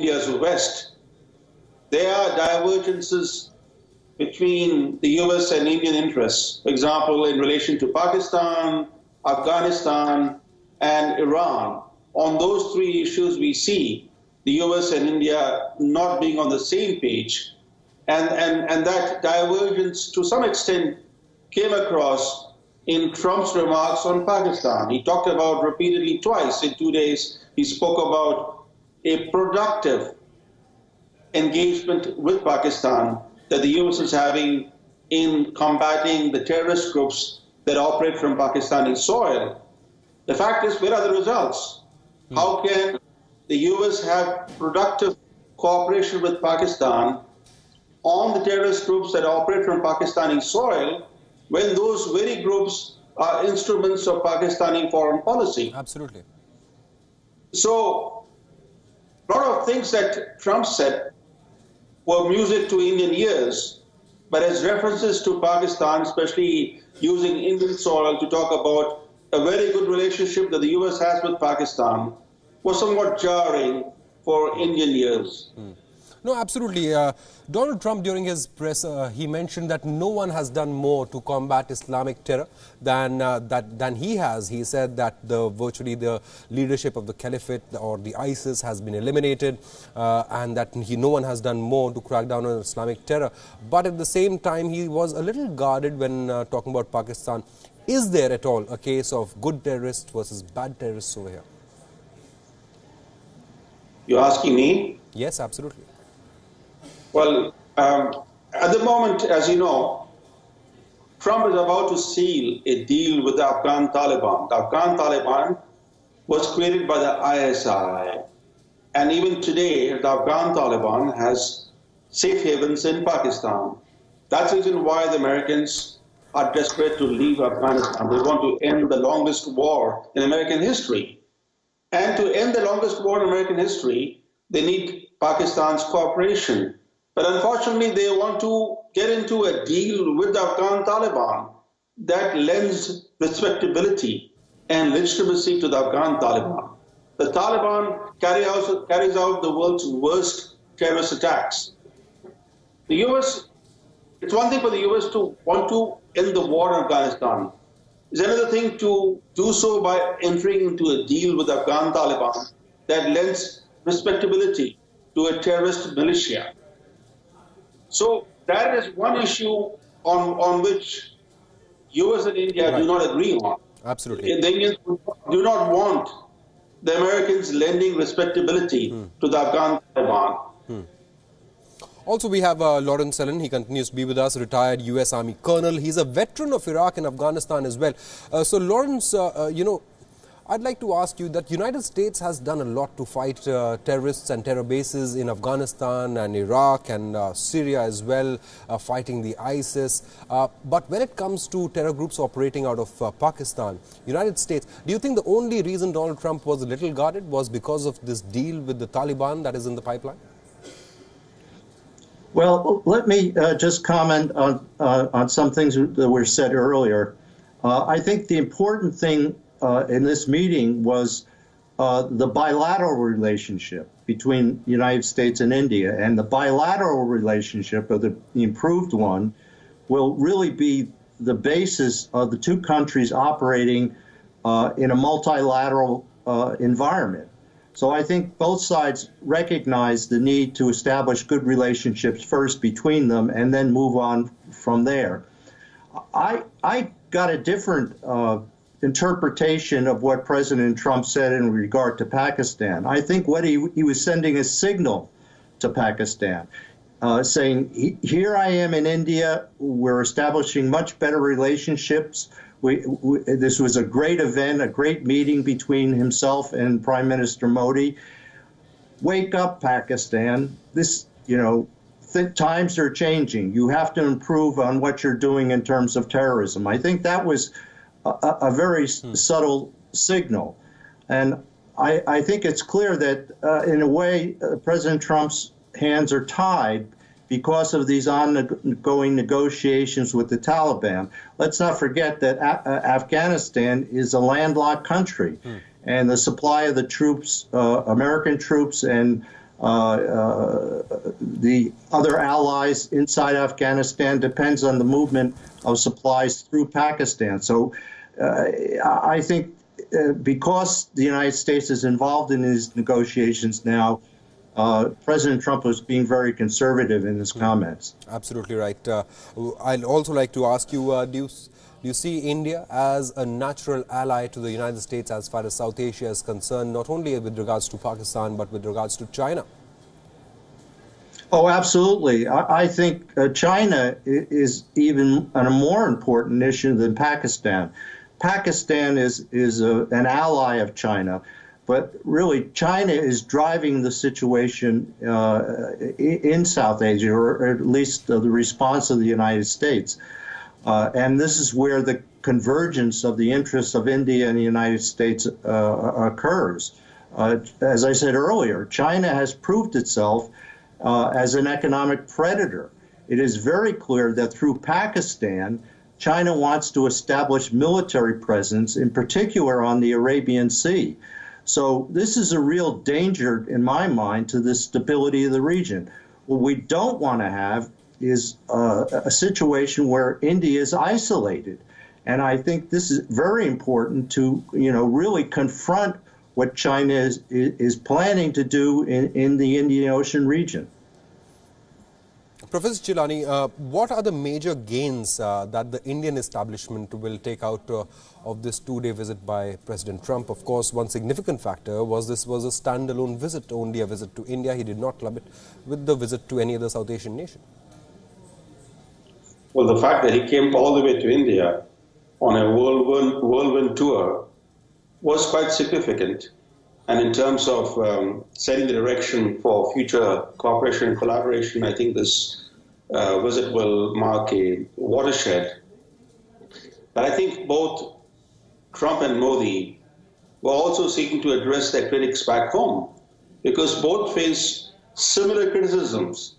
India's West, there are divergences between the US and Indian interests. For example, in relation to Pakistan, Afghanistan, and Iran. On those three issues, we see the US and India not being on the same page. And that divergence, to some extent, came across in Trump's remarks on Pakistan. He talked about repeatedly twice in 2 days, he spoke about a productive engagement with Pakistan that the US is having in combating the terrorist groups that operate from Pakistani soil. The fact is, where are the results? How can the US have productive cooperation with Pakistan on the terrorist groups that operate from Pakistani soil when those very groups are instruments of Pakistani foreign policy? Absolutely. So, a lot of things that Trump said were music to Indian ears, but as references to Pakistan, especially using Indian soil to talk about a very good relationship that the US has with Pakistan, was somewhat jarring for Indian ears. No, absolutely. Donald Trump, during his press, he mentioned that no one has done more to combat Islamic terror than he has. He said that virtually the leadership of the Caliphate or the ISIS has been eliminated, and that no one has done more to crack down on Islamic terror. But at the same time, he was a little guarded when talking about Pakistan. Is there at all a case of good terrorists versus bad terrorists over here? You're asking me? Yes, absolutely. Well, at the moment, as you know, Trump is about to seal a deal with the Afghan Taliban. The Afghan Taliban was created by the ISI. And even today, the Afghan Taliban has safe havens in Pakistan. That's the reason why the Americans are desperate to leave Afghanistan. They want to end the longest war in American history. And to end the longest war in American history, they need Pakistan's cooperation. But unfortunately, they want to get into a deal with the Afghan Taliban that lends respectability and legitimacy to the Afghan Taliban. The Taliban carries out the world's worst terrorist attacks. The US, it's one thing for the US to want to end the war in Afghanistan. It's another thing to do so by entering into a deal with the Afghan Taliban that lends respectability to a terrorist militia. So that is one issue on which US and India do not agree on. Absolutely. The Indians do not want the Americans lending respectability to the Afghan Taliban. Also, we have Lawrence Allen. He continues to be with us, retired US Army Colonel. He's a veteran of Iraq and Afghanistan as well. So, Lawrence, you know, I'd like to ask you that United States has done a lot to fight terrorists and terror bases in Afghanistan and Iraq and Syria as well, fighting the ISIS. But when it comes to terror groups operating out of Pakistan, United States, do you think the only reason Donald Trump was a little guarded was because of this deal with the Taliban that is in the pipeline? Well, let me just comment on some things that were said earlier. I think the important thing in this meeting was the bilateral relationship between the United States and India. And the bilateral relationship, or the improved one, will really be the basis of the two countries operating in a multilateral environment. So I think both sides recognize the need to establish good relationships first between them and then move on from there. I got a different interpretation of what President Trump said in regard to Pakistan. I think what he was sending a signal to Pakistan, saying, here I am in India, we're establishing much better relationships. This was a great event, a great meeting between himself and Prime Minister Modi. Wake up, Pakistan. This, you know, times are changing. You have to improve on what you're doing in terms of terrorism. I think that was a very subtle signal. And I think it's clear that, in a way, President Trump's hands are tied because of these ongoing negotiations with the Taliban. Let's not forget that Afghanistan is a landlocked country, and the supply of the troops, American troops and The other allies inside Afghanistan depends on the movement of supplies through Pakistan. So I think because the United States is involved in these negotiations now, President Trump was being very conservative in his comments. Absolutely right. I'd also like to ask you, do you see India as a natural ally to the United States as far as South Asia is concerned, not only with regards to Pakistan, but with regards to China? Oh, absolutely. I think China is even a more important issue than Pakistan. Pakistan is an ally of China, but really China is driving the situation in South Asia, or at least the response of the United States. And this is where the convergence of the interests of India and the United States occurs. As I said earlier, China has proved itself as an economic predator. It is very clear that through Pakistan, China wants to establish military presence, in particular on the Arabian Sea. So this is a real danger, in my mind, to the stability of the region. What we don't want to have is a situation where India is isolated. And I think this is very important to, really confront what China is planning to do in the Indian Ocean region. Professor Chilani, what are the major gains that the Indian establishment will take out of this two-day visit by President Trump? Of course, one significant factor was this was a standalone visit, only a visit to India. He did not club it with the visit to any other South Asian nation. Well, the fact that he came all the way to India on a whirlwind tour was quite significant. And in terms of setting the direction for future cooperation and collaboration, I think this visit will mark a watershed. But I think both Trump and Modi were also seeking to address their critics back home, because both face similar criticisms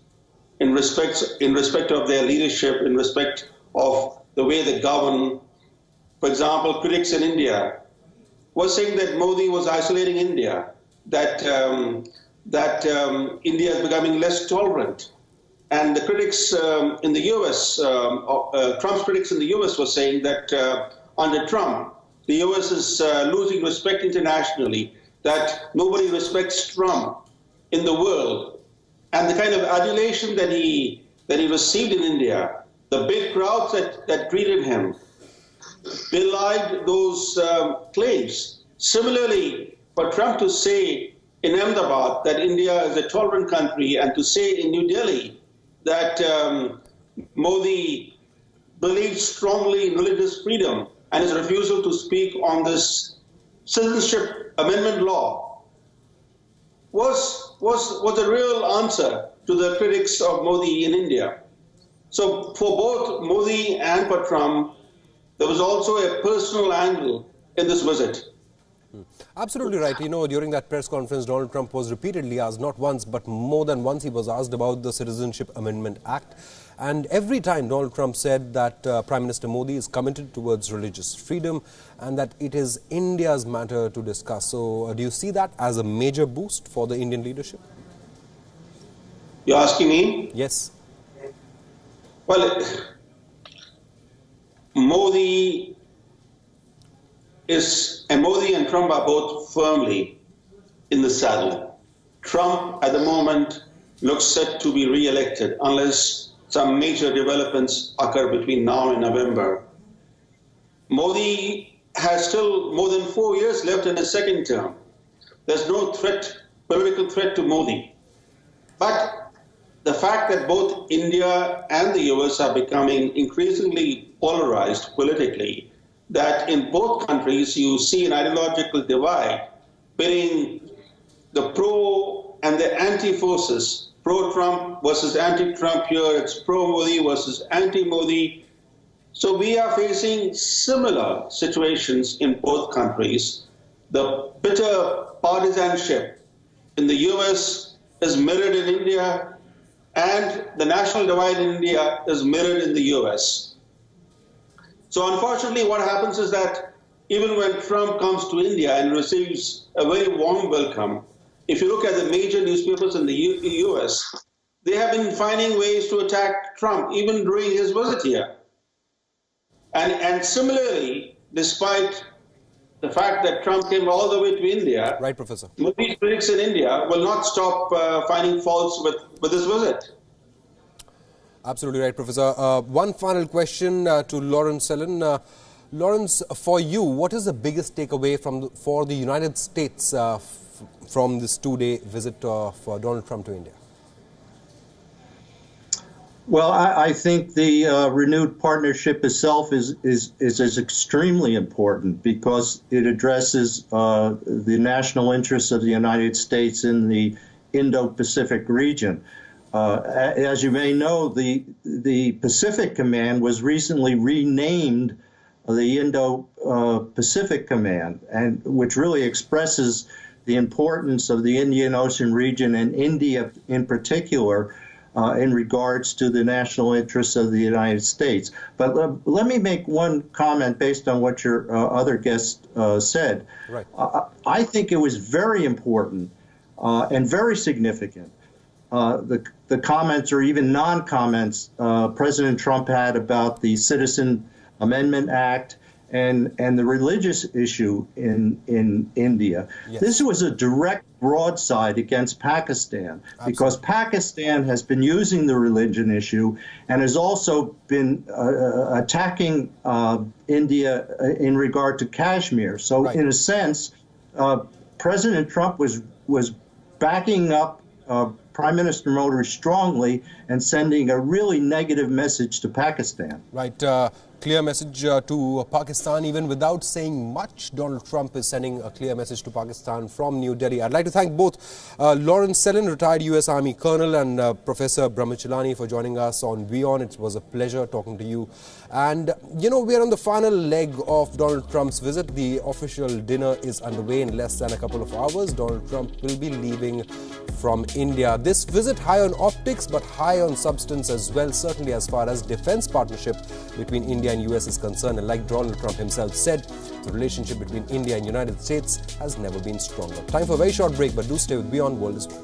in respect of their leadership, in respect of the way they govern. For example, critics in India was saying that Modi was isolating India, that India is becoming less tolerant. And the critics in the U.S., Trump's critics in the U.S. were saying that under Trump, the U.S. is losing respect internationally, that nobody respects Trump in the world. And the kind of adulation that he received in India, the big crowds that greeted him, belied those claims. Similarly, for Trump to say in Ahmedabad that India is a tolerant country, and to say in New Delhi that Modi believes strongly in religious freedom and his refusal to speak on this citizenship amendment law was a real answer to the critics of Modi in India. So for both Modi and for Trump, there was also a personal angle in this visit. Absolutely right. During that press conference, Donald Trump was repeatedly asked, not once, but more than once, he was asked about the Citizenship Amendment Act. And every time Donald Trump said that Prime Minister Modi is committed towards religious freedom and that it is India's matter to discuss. So do you see that as a major boost for the Indian leadership? You're asking me? Yes. Well, Modi and Trump are both firmly in the saddle. Trump, at the moment, looks set to be re-elected unless some major developments occur between now and November. Modi has still more than 4 years left in his second term. There's no political threat to Modi. But the fact that both India and the US are becoming increasingly polarized politically, that in both countries you see an ideological divide between the pro and the anti-forces, pro-Trump versus anti-Trump here, it's pro-Modi versus anti-Modi. So we are facing similar situations in both countries. The bitter partisanship in the US is mirrored in India, and the national divide in India is mirrored in the US. So unfortunately, what happens is that even when Trump comes to India and receives a very warm welcome, if you look at the major newspapers in the US, they have been finding ways to attack Trump, even during his visit here. And similarly, despite the fact that Trump came all the way to India, Right, Professor. Modi's critics in India will not stop finding faults with this visit. Absolutely right, Professor. One final question to Lawrence Sellen. Lawrence, for you, what is the biggest takeaway for the United States from this two-day visit of Donald Trump to India? Well, I think the renewed partnership itself is extremely important because it addresses the national interests of the United States in the Indo-Pacific region. As you may know, the Pacific Command was recently renamed the Indo-Pacific Command, and which really expresses the importance of the Indian Ocean region and India in particular in regards to the national interests of the United States. But let me make one comment based on what your other guest said. Right. I think it was very important and very significant. The comments or even non-comments President Trump had about the Citizen Amendment Act and the religious issue in India. Yes. This was a direct broadside against Pakistan. Absolutely. Because Pakistan has been using the religion issue and has also been attacking India in regard to Kashmir. So right. In a sense, President Trump was backing up Prime Minister Modi strongly and sending a really negative message to Pakistan. Right. Clear message to Pakistan. Even without saying much, Donald Trump is sending a clear message to Pakistan from New Delhi. I'd like to thank both Lawrence Sellen, retired US Army Colonel, and Professor Brahmachalani for joining us on WION. It was a pleasure talking to you. And, you know, we're on the final leg of Donald Trump's visit. The official dinner is underway in less than a couple of hours. Donald Trump will be leaving from India. This visit high on optics, but high on substance as well, certainly as far as defense partnership between India and US is concerned. And like Donald Trump himself said, the relationship between India and United States has never been stronger. Time for a very short break, but do stay with WION World as well.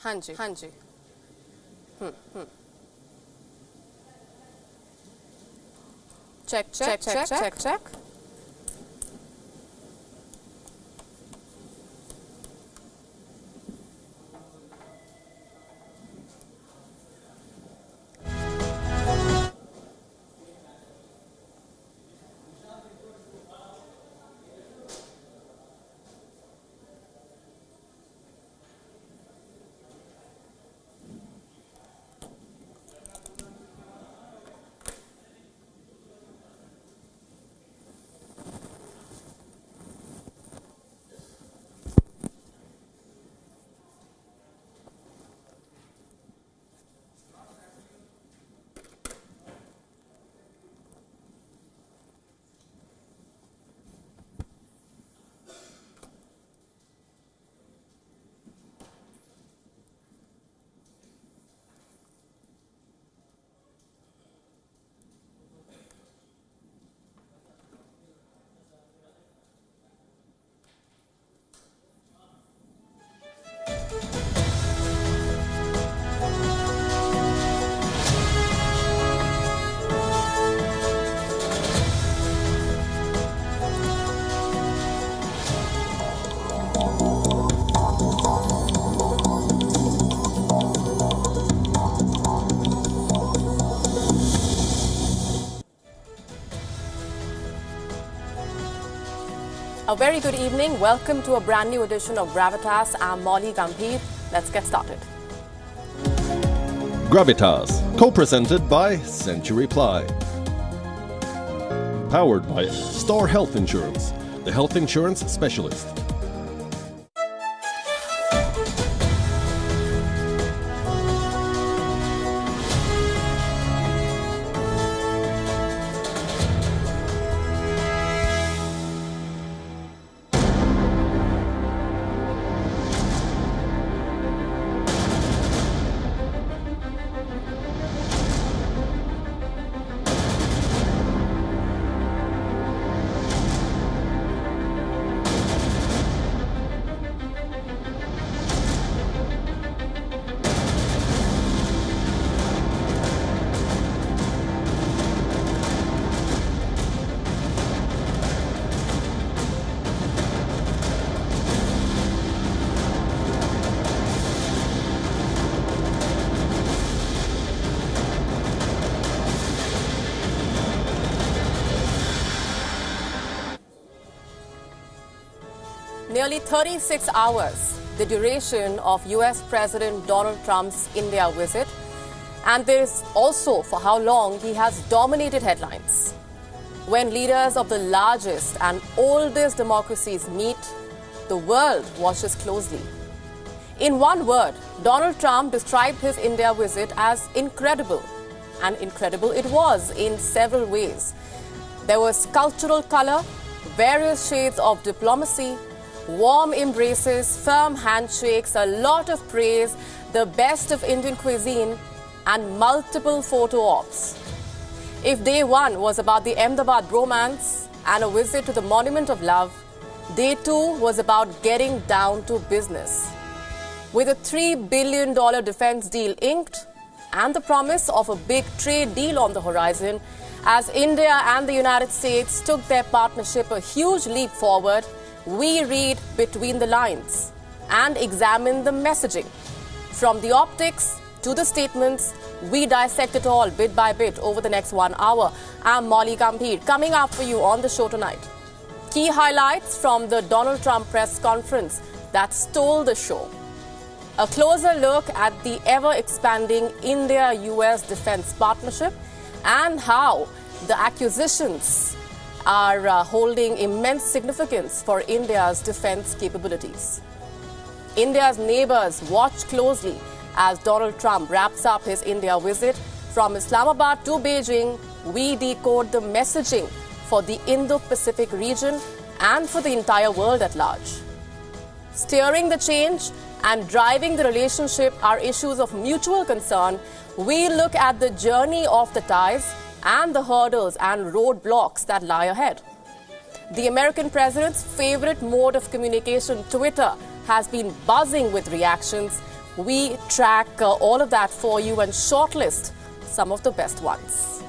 हाँ जी, हाँ जी। check. A very good evening. Welcome to a brand new edition of Gravitas. I'm Molly Gambhir. Let's get started. Gravitas, co-presented by Century Ply. Powered by Star Health Insurance, the health insurance specialist. Nearly 36 hours, the duration of US President Donald Trump's India visit, and there is also for how long he has dominated headlines. When leaders of the largest and oldest democracies meet, the world watches closely. In one word, Donald Trump described his India visit as incredible, and incredible it was in several ways. There was cultural color, various shades of diplomacy, warm embraces, firm handshakes, a lot of praise, the best of Indian cuisine, and multiple photo ops. If day one was about the Ahmedabad bromance and a visit to the Monument of Love, day two was about getting down to business. With a $3 billion defense deal inked and the promise of a big trade deal on the horizon, as India and the United States took their partnership a huge leap forward, we read between the lines and examine the messaging. From the optics to the statements, we dissect it all bit by bit over the next 1 hour. I'm Molly Gambhir, coming up for you on the show tonight. Key highlights from the Donald Trump press conference that stole the show. A closer look at the ever-expanding India-US defense partnership and how the acquisitions are holding immense significance for India's defense capabilities. India's neighbors watch closely as Donald Trump wraps up his India visit. From Islamabad to Beijing, we decode the messaging for the Indo-Pacific region and for the entire world at large. Steering the change and driving the relationship are issues of mutual concern. We look at the journey of the ties and the hurdles and roadblocks that lie ahead. The American president's favorite mode of communication, Twitter, has been buzzing with reactions We track all of that for you and shortlist some of the best ones.